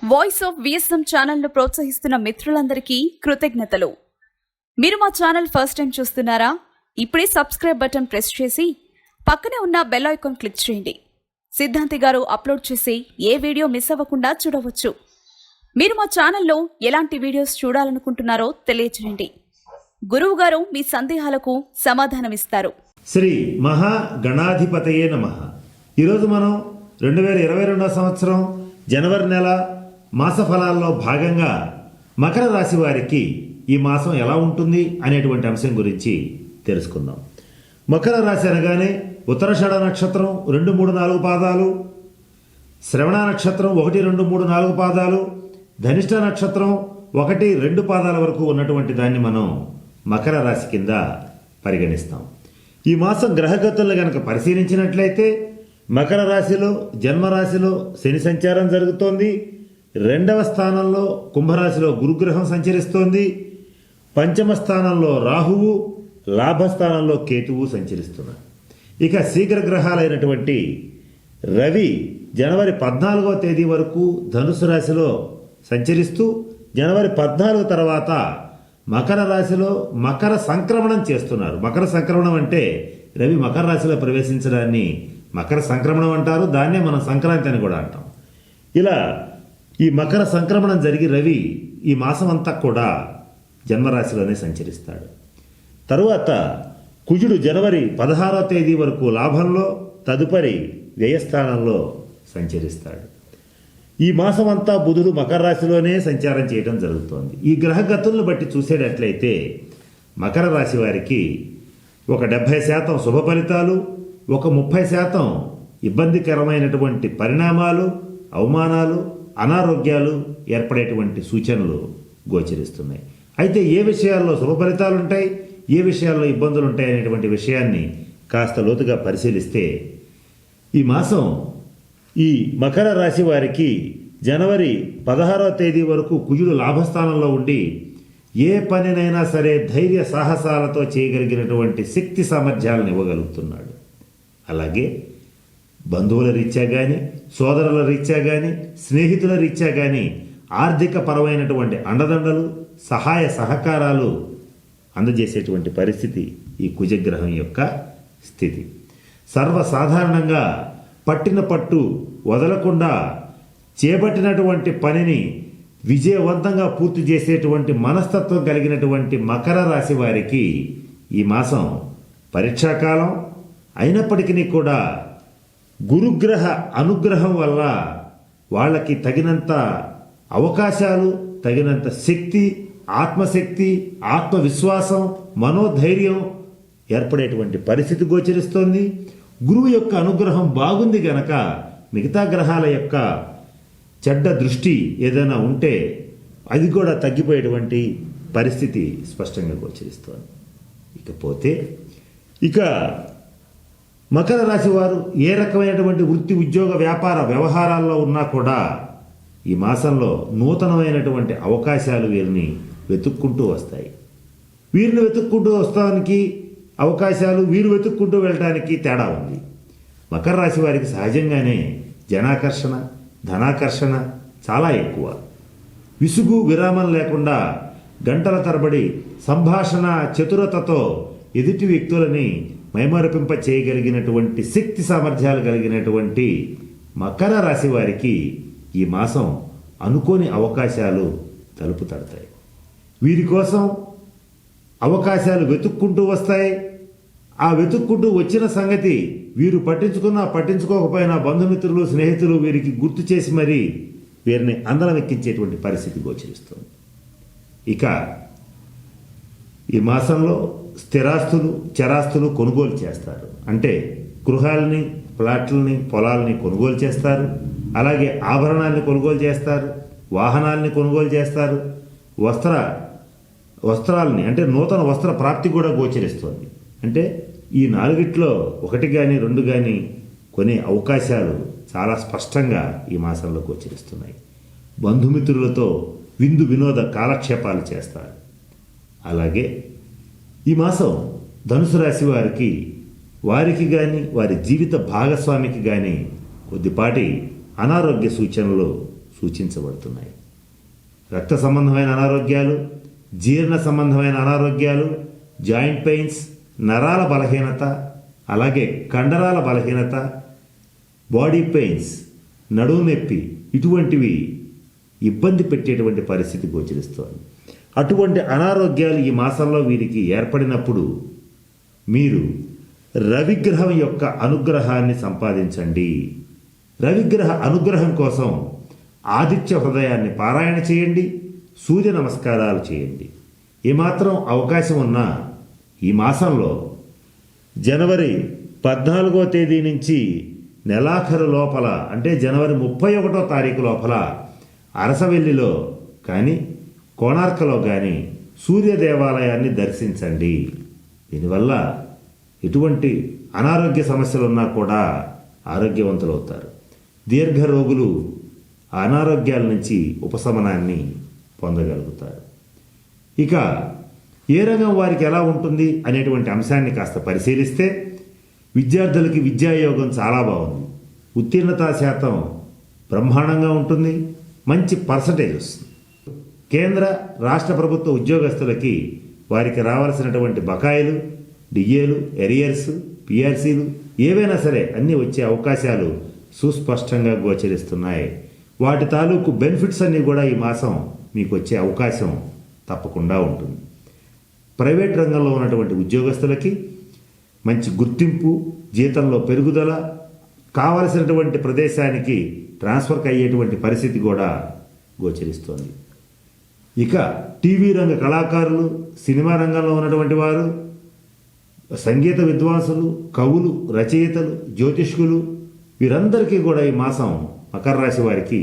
Voice of VSM ఛానల్ను ప్రోత్సహిస్తున్న మిత్రులందరికీ కృతజ్ఞతలు. మీరు మా ఛానల్ ఫస్ట్ టైం చూస్తున్నారా? ఇప్పుడే సబ్స్క్రైబ్ బటన్ ప్రెస్ చేసి పక్కనే ఉన్న బెల్ ఐకాన్ క్లిక్ చేయండి. సిద్ధాంతి గారు అప్లోడ్ చేసే ఏ వీడియో మిస్ అవ్వకుండా చూడవచ్చు. మీరు మా ఛానల్లో ఎలాంటి వీడియోస్ చూడాలనుకుంటున్నారో తెలియజేయండి. గురువు గారు మీ సందేహాలకు సమాధానమిస్తారు. శ్రీ మహా గణాధిపతయే నమః. ఈరోజు మనం 2022 సంవత్సరం జనవరి నెల మాస ఫలాల్లో భాగంగా మకర రాశి వారికి ఈ మాసం ఎలా ఉంటుంది అనేటువంటి అంశం గురించి తెలుసుకుందాం. మకర రాశి అనగానే ఉత్తరాషాఢ నక్షత్రం 2, 3, 4 పాదాలు, శ్రవణ నక్షత్రం 1, 2, 3, 4 పాదాలు, ధనిష్ట నక్షత్రం 1, 2 పాదాల వరకు ఉన్నటువంటి దాన్ని మనం మకర రాశి కింద పరిగణిస్తాం. ఈ మాసం గ్రహగతులను గనక పరిశీలించినట్లయితే మకర రాశిలో జన్మరాశిలో శని సంచారం జరుగుతోంది. 2వ స్థానంలో కుంభరాశిలో గురుగ్రహం సంచరిస్తోంది. 5వ స్థానంలో రాహువు, లాభస్థానంలో కేతువు సంచరిస్తున్నారు. ఇక శీఘ్ర గ్రహాలైనటువంటి రవి జనవరి 14వ తేదీ వరకు ధనుసు రాశిలో సంచరిస్తూ జనవరి 14 తర్వాత మకర రాశిలో మకర సంక్రమణం చేస్తున్నారు. మకర సంక్రమణం అంటే రవి మకర రాశిలో ప్రవేశించడాన్ని మకర సంక్రమణం అంటారు. దాన్నే మనం సంక్రాంతి అని కూడా అంటాం. ఇలా ఈ మకర సంక్రమణం జరిగి రవి ఈ మాసం అంతా కూడా జన్మరాశిలోనే సంచరిస్తాడు. తరువాత కుజుడు జనవరి 16వ తేదీ వరకు లాభంలో, తదుపరి వ్యయస్థానంలో సంచరిస్తాడు. ఈ మాసం అంతా బుధుడు మకర రాశిలోనే సంచారం చేయడం జరుగుతోంది. ఈ గ్రహగతులను బట్టి చూసేటట్లయితే మకర రాశి వారికి ఒక 70% శుభ ఫలితాలు, ఒక 30% ఇబ్బందికరమైనటువంటి పరిణామాలు, అవమానాలు, అనారోగ్యాలు ఏర్పడేటువంటి సూచనలు గోచరిస్తున్నాయి. అయితే ఏ విషయాల్లో శుభ ఫలితాలు ఉంటాయి, ఏ విషయాల్లో ఇబ్బందులు ఉంటాయి అనేటువంటి విషయాన్ని కాస్త లోతుగా పరిశీలిస్తే ఈ మాసం ఈ మకర రాశి వారికి జనవరి 16వ తేదీ వరకు కుజుడు లాభస్థానంలో ఉండి ఏ పనినైనా సరే ధైర్య సాహసాలతో చేయగలిగినటువంటి శక్తి సామర్థ్యాలను ఇవ్వగలుగుతున్నాడు. అలాగే బంధువుల రీత్యా కానీ, సోదరుల రీత్యా కానీ, స్నేహితుల రీత్యా కానీ ఆర్థిక పరమైనటువంటి అండదండలు, సహాయ సహకారాలు అందజేసేటువంటి పరిస్థితి ఈ కుజగ్రహం యొక్క స్థితి. సర్వసాధారణంగా పట్టిన పట్టు వదలకుండా చేపట్టినటువంటి పనిని విజయవంతంగా పూర్తి చేసేటువంటి మనస్తత్వం కలిగినటువంటి మకర రాశి వారికి ఈ మాసం పరీక్షాకాలం అయినప్పటికీ కూడా గురుగ్రహ అనుగ్రహం వల్ల వాళ్ళకి తగినంత అవకాశాలు, తగినంత శక్తి, ఆత్మశక్తి, ఆత్మవిశ్వాసం, మనోధైర్యం ఏర్పడేటువంటి పరిస్థితి గోచరిస్తోంది. గురువు యొక్క అనుగ్రహం బాగుంది గనక మిగతా గ్రహాల యొక్క చెడ్డ దృష్టి ఏదైనా ఉంటే అది కూడా తగ్గిపోయేటువంటి పరిస్థితి స్పష్టంగా గోచరిస్తోంది. ఇకపోతే ఇక మకర రాశి వారు ఏ రకమైనటువంటి వృత్తి, ఉద్యోగ, వ్యాపార వ్యవహారాల్లో ఉన్నా కూడా ఈ మాసంలో నూతనమైనటువంటి అవకాశాలు వీరిని వెతుక్కుంటూ వస్తాయి. వీరిని వెతుక్కుంటూ వస్తానికి అవకాశాలు వీరు వెతుక్కుంటూ వెళ్ళటానికి తేడా ఉంది. మకర రాశి వారికి సహజంగానే జనాకర్షణ, ధనాకర్షణ చాలా ఎక్కువ. విసుగు విరామం లేకుండా గంటల తరబడి సంభాషణ చతురతతో ఎదుటి వ్యక్తులని మైమరపింప చేయగలిగినటువంటి శక్తి సామర్థ్యాలు కలిగినటువంటి మకర రాశి వారికి ఈ మాసం అనుకోని అవకాశాలు తలుపు తడతాయి. వీరి కోసం అవకాశాలు వెతుక్కుంటూ వస్తాయి. ఆ వెతుక్కుంటూ వచ్చిన సంగతి వీరు పట్టించుకున్నా పట్టించుకోకపోయినా బంధుమిత్రులు, స్నేహితులు వీరికి గుర్తు చేసి మరీ వీరిని అందలం ఎక్కించేటువంటి పరిస్థితి గోచరిస్తుంది. ఇక ఈ మాసంలో స్థిరాస్తులు, చరాస్తులు కొనుగోలు చేస్తారు. అంటే గృహాలని, ప్లాట్లని, పొలాలని కొనుగోలు చేస్తారు. అలాగే ఆభరణాలని కొనుగోలు చేస్తారు, వాహనాలని కొనుగోలు చేస్తారు, వస్త్రాలని అంటే నూతన వస్త్ర ప్రాప్తి కూడా గోచరిస్తుంది. అంటే ఈ 4టిలో 1 కానీ 2 కానీ కొనే అవకాశాలు చాలా స్పష్టంగా ఈ మాసంలో గోచరిస్తున్నాయి. బంధుమిత్రులతో విందు వినోద కాలక్షేపాలు చేస్తారు. అలాగే ఈ మాసం ధనుసు రాశి వారికి కానీ వారి జీవిత భాగస్వామికి కానీ కొద్దిపాటి అనారోగ్య సూచనలు సూచించబడుతున్నాయి. రక్త సంబంధమైన అనారోగ్యాలు, జీర్ణ సంబంధమైన అనారోగ్యాలు, జాయింట్ పెయిన్స్, నరాల బలహీనత, అలాగే కండరాల బలహీనత, బాడీ పెయిన్స్, నడుము నొప్పి, ఇటువంటివి ఇబ్బంది పెట్టేటువంటి పరిస్థితి గోచరిస్తోంది. అటువంటి అనారోగ్యాలు ఈ మాసంలో వీరికి ఏర్పడినప్పుడు మీరు రవిగ్రహం యొక్క అనుగ్రహాన్ని సంపాదించండి. రవిగ్రహ అనుగ్రహం కోసం ఆదిత్య హృదయాన్ని పారాయణ చేయండి, సూర్య నమస్కారాలు చేయండి. ఏమాత్రం అవకాశం ఉన్నా ఈ మాసంలో జనవరి 14వ తేదీ నుంచి నెలాఖరు లోపల, అంటే జనవరి 31వ తారీఖు లోపల అరసవెల్లిలో కానీ కోణార్కలో కానీ సూర్య దేవాలయాన్ని దర్శించండి. దీనివల్ల ఎటువంటి అనారోగ్య సమస్యలు ఉన్నా కూడా ఆరోగ్యవంతులవుతారు. దీర్ఘ రోగులు అనారోగ్యాల నుంచి ఉపశమనాన్ని పొందగలుగుతారు. ఇక ఏ రంగం వారికి ఎలా ఉంటుంది అనేటువంటి అంశాన్ని కాస్త పరిశీలిస్తే విద్యార్థులకి విద్యాయోగం చాలా బాగుంది. ఉత్తీర్ణతా శాతం బ్రహ్మాండంగా ఉంటుంది, మంచి పర్సంటేజ్ వస్తుంది. కేంద్ర రాష్ట్ర ప్రభుత్వ ఉద్యోగస్తులకి వారికి రావాల్సినటువంటి బకాయిలు, డిఏలు, ఎరియర్స్, పిఆర్సీలు ఏవైనా సరే అన్నీ వచ్చే అవకాశాలు సుస్పష్టంగా గోచరిస్తున్నాయి. వాటి తాలూకు బెనిఫిట్స్ అన్నీ కూడా ఈ మాసం మీకు వచ్చే అవకాశం తప్పకుండా ఉంటుంది. ప్రైవేట్ రంగంలో ఉన్నటువంటి ఉద్యోగస్తులకి మంచి గుర్తింపు, జీతంలో పెరుగుదల, కావలసినటువంటి ప్రదేశానికి ట్రాన్స్ఫర్ అయ్యేటువంటి పరిస్థితి కూడా గోచరిస్తోంది. ఇక టీవీ రంగ కళాకారులు, సినిమా రంగంలో ఉన్నటువంటి వారు, సంగీత విద్వాంసులు, కవులు, రచయితలు, జ్యోతిష్కులు వీరందరికీ కూడా ఈ మాసం మకర రాశి వారికి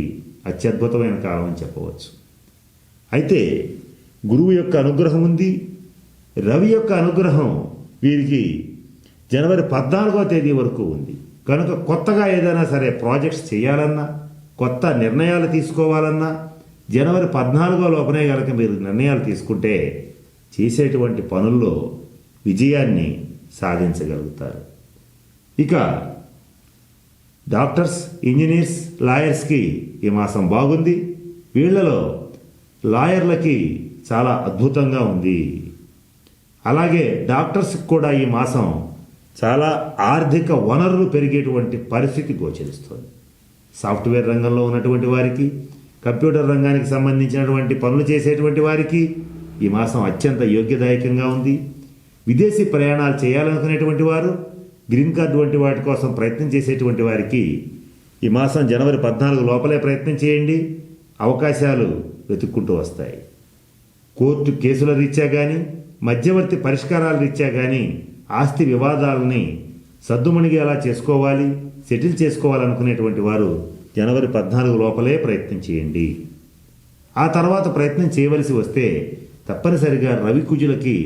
అత్యద్భుతమైన కాలం అని చెప్పవచ్చు. అయితే గురువు యొక్క అనుగ్రహం ఉంది, రవి యొక్క అనుగ్రహం వీరికి జనవరి 14వ తేదీ వరకు ఉంది. కనుక కొత్తగా ఏదైనా సరే ప్రాజెక్ట్స్ చేయాలన్నా, కొత్త నిర్ణయాలు తీసుకోవాలన్నా జనవరి 14వ లోపనే కనుక మీరు నిర్ణయాలు తీసుకుంటే చేసేటువంటి పనుల్లో విజయాన్ని సాధించగలుగుతారు. ఇక డాక్టర్స్, ఇంజనీర్స్, లాయర్స్కి ఈ మాసం బాగుంది. వీళ్లలో లాయర్లకి చాలా అద్భుతంగా ఉంది. అలాగే డాక్టర్స్కి కూడా ఈ మాసం చాలా ఆర్థిక వనరులు పెరిగేటువంటి పరిస్థితి గోచరిస్తుంది. సాఫ్ట్వేర్ రంగంలో ఉన్నటువంటి వారికి, కంప్యూటర్ రంగానికి సంబంధించినటువంటి పనులు చేసేటువంటి వారికి ఈ మాసం అత్యంత యోగ్యదాయకంగా ఉంది. విదేశీ ప్రయాణాలు చేయాలనుకునేటువంటి వారు, గ్రీన్ కార్డు వంటి వాటి కోసం ప్రయత్నం చేసేటువంటి వారికి ఈ మాసం జనవరి 14 లోపలే ప్రయత్నం చేయండి, అవకాశాలు వెతుక్కుంటూ వస్తాయి. కోర్టు కేసుల రీత్యా కానీ, మధ్యవర్తి పరిష్కారాల రీత్యా కానీ ఆస్తి వివాదాలని సద్దుమణిగేలా చేసుకోవాలి, సెటిల్ చేసుకోవాలనుకునేటువంటి వారు జనవరి 14 లోపలే ప్రయత్నం చేయండి. ఆ తర్వాత ప్రయత్నం చేయవలసి వస్తే తప్పనిసరిగా రవి కుజులకి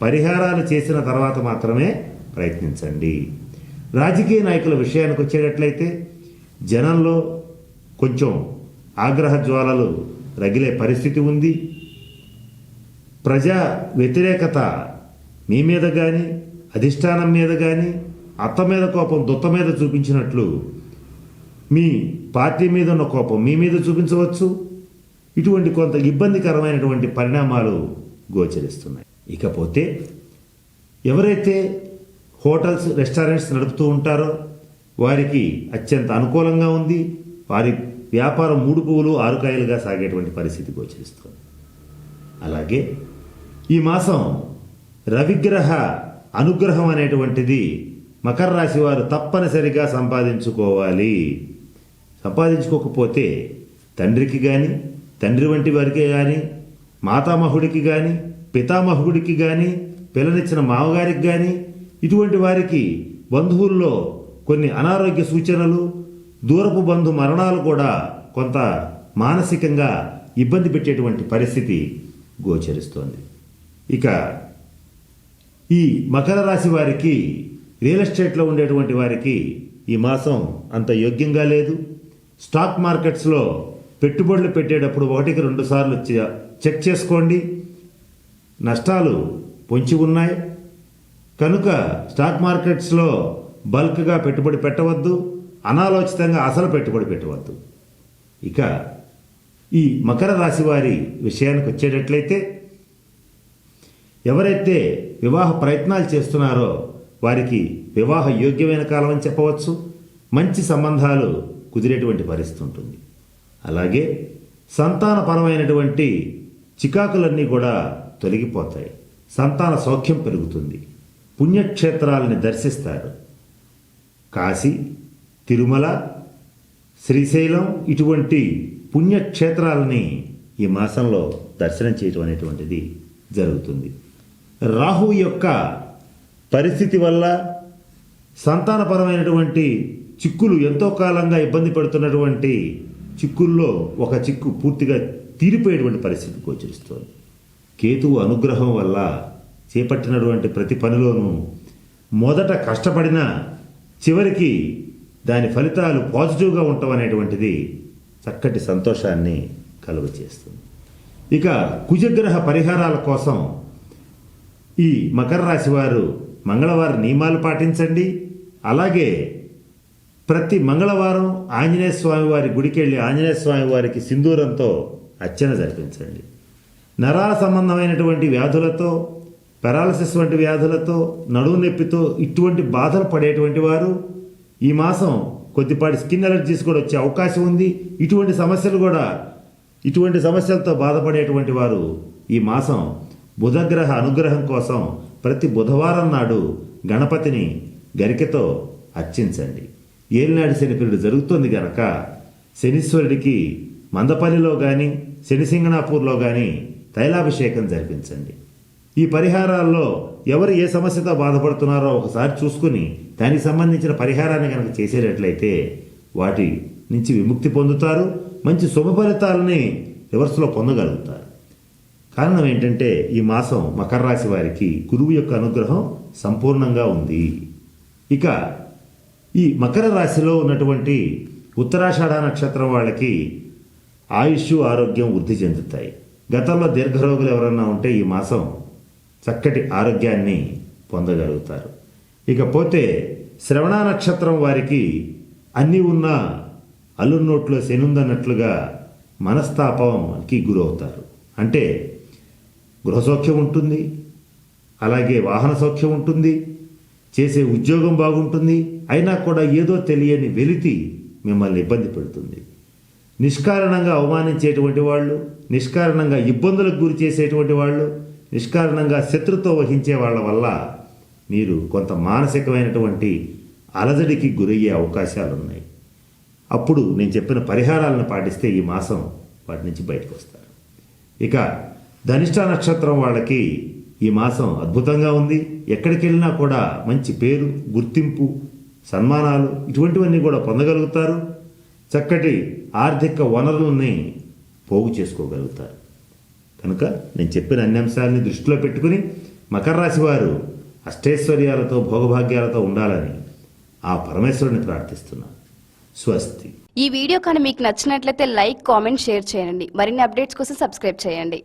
పరిహారాలు చేసిన తర్వాత మాత్రమే ప్రయత్నించండి. రాజకీయ నాయకుల విషయానికి వచ్చేటట్లయితే జనంలో కొంచెం ఆగ్రహ జ్వాలలు రగిలే పరిస్థితి ఉంది. ప్రజా వ్యతిరేకత మీ మీద కానీ, అధిష్టానం మీద కానీ, అత్త మీద కోపం దుత్త మీద చూపించినట్లు మీ పార్టీ మీద ఉన్న కోపం మీ మీద చూపించవచ్చు. ఇటువంటి కొంత ఇబ్బందికరమైనటువంటి పరిణామాలు గోచరిస్తున్నాయి. ఇకపోతే ఎవరైతే హోటల్స్, రెస్టారెంట్స్ నడుపుతూ ఉంటారో వారికి అత్యంత అనుకూలంగా ఉంది. వారి వ్యాపారం 3 పువ్వులు 6 కాయలుగా సాగేటువంటి పరిస్థితి గోచరిస్తుంది. అలాగే ఈ మాసం రవిగ్రహ అనుగ్రహం అనేటువంటిది మకర రాశి వారు తప్పనిసరిగా సంపాదించుకోవాలి. సంపాదించుకోకపోతే తండ్రికి కానీ, తండ్రి వంటి వారికి కానీ, మాతామహుడికి కానీ, పితామహుడికి కానీ, పిల్లనిచ్చిన మామగారికి కానీ, ఇటువంటి వారికి బంధువుల్లో కొన్ని అనారోగ్య సూచనలు, దూరపు బంధు మరణాలు కూడా కొంత మానసికంగా ఇబ్బంది పెట్టేటువంటి పరిస్థితి గోచరిస్తోంది. ఇక ఈ మకర రాశి వారికి, రియల్ ఎస్టేట్లో ఉండేటువంటి వారికి ఈ మాసం అంత యోగ్యంగా లేదు. స్టాక్ మార్కెట్స్లో పెట్టుబడులు పెట్టేటప్పుడు 1కి 2 సార్లు చెక్ చేసుకోండి. నష్టాలు పొంచి ఉన్నాయి కనుక స్టాక్ మార్కెట్స్లో బల్క్గా పెట్టుబడి పెట్టవద్దు, అనాలోచితంగా అసలు పెట్టుబడి పెట్టవద్దు. ఇక ఈ మకర రాశి వారి విషయానికి వచ్చేటట్లయితే ఎవరైతే వివాహ ప్రయత్నాలు చేస్తున్నారో వారికి వివాహ యోగ్యమైన కాలం అని చెప్పవచ్చు. మంచి సంబంధాలు కుదిరేటువంటి పరిస్థితి ఉంటుంది. అలాగే సంతానపరమైనటువంటి చికాకులన్నీ కూడా తొలగిపోతాయి. సంతాన సౌఖ్యం పెరుగుతుంది. పుణ్యక్షేత్రాలని దర్శిస్తారు. కాశీ, తిరుమల, శ్రీశైలం ఇటువంటి పుణ్యక్షేత్రాలని ఈ మాసంలో దర్శనం చేయటం అనేటువంటిది జరుగుతుంది. రాహు యొక్క పరిస్థితి వల్ల సంతానపరమైనటువంటి చిక్కులు ఎంతో కాలంగా ఇబ్బంది పడుతున్నటువంటి చిక్కుల్లో ఒక చిక్కు పూర్తిగా తీరిపోయేటువంటి పరిస్థితి గోచరిస్తోంది. కేతువు అనుగ్రహం వల్ల చేపట్టినటువంటి ప్రతి పనిలోనూ మొదట కష్టపడినా చివరికి దాని ఫలితాలు పాజిటివ్గా ఉండటం అనేటువంటిది చక్కటి సంతోషాన్ని కలుగచేస్తుంది. ఇక కుజగ్రహ పరిహారాల కోసం ఈ మకర రాశి వారు మంగళవారం నియమాలు పాటించండి. అలాగే ప్రతి మంగళవారం ఆంజనేయ స్వామి వారి గుడికి వెళ్ళి ఆంజనేయ స్వామి వారికి సింధూరంతో అర్చన జరిపించండి. నరాల సంబంధమైనటువంటి వ్యాధులతో, పెరాలసిస్ వంటి వ్యాధులతో, నడుము నొప్పితో ఇటువంటి బాధలు పడేటువంటి వారు ఈ మాసం కొద్దిపాటి స్కిన్ అలర్జీస్ కూడా వచ్చే అవకాశం ఉంది. ఇటువంటి సమస్యలతో బాధపడేటువంటి వారు ఈ మాసం బుధగ్రహ అనుగ్రహం కోసం ప్రతి బుధవారం నాడు గణపతిని గరికెతో అర్చించండి. ఏలినాటి శని పీరియడ్ జరుగుతుంది గనక శనీశ్వరుడికి మందపల్లిలో కానీ శనిసింగణాపూర్లో కానీ తైలాభిషేకం జరిపించండి. ఈ పరిహారాల్లో ఎవరు ఏ సమస్యతో బాధపడుతున్నారో ఒకసారి చూసుకుని దానికి సంబంధించిన పరిహారాన్ని కనుక చేసేటట్లయితే వాటి నుంచి విముక్తి పొందుతారు. మంచి శుభ ఫలితాలని రివర్స్లో పొందగలుగుతారు. కారణం ఏంటంటే ఈ మాసం మకర రాశి వారికి గురువు యొక్క అనుగ్రహం సంపూర్ణంగా ఉంది. ఇక ఈ మకర రాశిలో ఉన్నటువంటి ఉత్తరాషాఢ నక్షత్రం వాళ్ళకి ఆయుష్, ఆరోగ్యం వృద్ధి చెందుతాయి. గతంలో దీర్ఘరోగులు ఎవరన్నా ఉంటే ఈ మాసం చక్కటి ఆరోగ్యాన్ని పొందగలుగుతారు. ఇకపోతే శ్రవణ నక్షత్రం వారికి అన్నీ ఉన్న అల్లుడి నోట్లో శనుందన్నట్లుగా మనస్తాపంకి గురవుతారు. అంటే గృహ సౌఖ్యం ఉంటుంది, అలాగే వాహన సౌఖ్యం ఉంటుంది, చేసే ఉద్యోగం బాగుంటుంది. అయినా కూడా ఏదో తెలియని వెలితి మిమ్మల్ని ఇబ్బంది పెడుతుంది. నిష్కారణంగా అవమానించేటువంటి వాళ్ళు, నిష్కారణంగా ఇబ్బందులకు గురి చేసేటువంటి వాళ్ళు, నిష్కారణంగా శత్రుత్వం వహించే వాళ్ళ వల్ల మీరు కొంత మానసికమైనటువంటి అలజడికి గురయ్యే అవకాశాలు ఉన్నాయి. అప్పుడు నేను చెప్పిన పరిహారాలను పాటిస్తే ఈ మాసం వాటి నుంచి బయటకు వస్తారు. ఇక ధనిష్ట నక్షత్రం వాళ్ళకి ఈ మాసం అద్భుతంగా ఉంది. ఎక్కడికి వెళ్ళినా కూడా మంచి పేరు, గుర్తింపు, సన్మానాలు ఇటువంటివన్నీ కూడా పొందగలుగుతారు. చక్కటి ఆర్థిక వనరులని పోగు చేసుకోగలుగుతారు. కనుక నేను చెప్పిన అన్ని అంశాలని దృష్టిలో పెట్టుకుని మకర రాశి వారు అష్టైశ్వర్యాలతో, భోగభాగ్యాలతో ఉండాలని ఆ పరమేశ్వరుని ప్రార్థిస్తున్నాను. స్వస్తి. ఈ వీడియో కానీ మీకు నచ్చినట్లయితే లైక్, కామెంట్, షేర్ చేయండి. మరిన్ని అప్డేట్స్ కోసం సబ్స్క్రైబ్ చేయండి.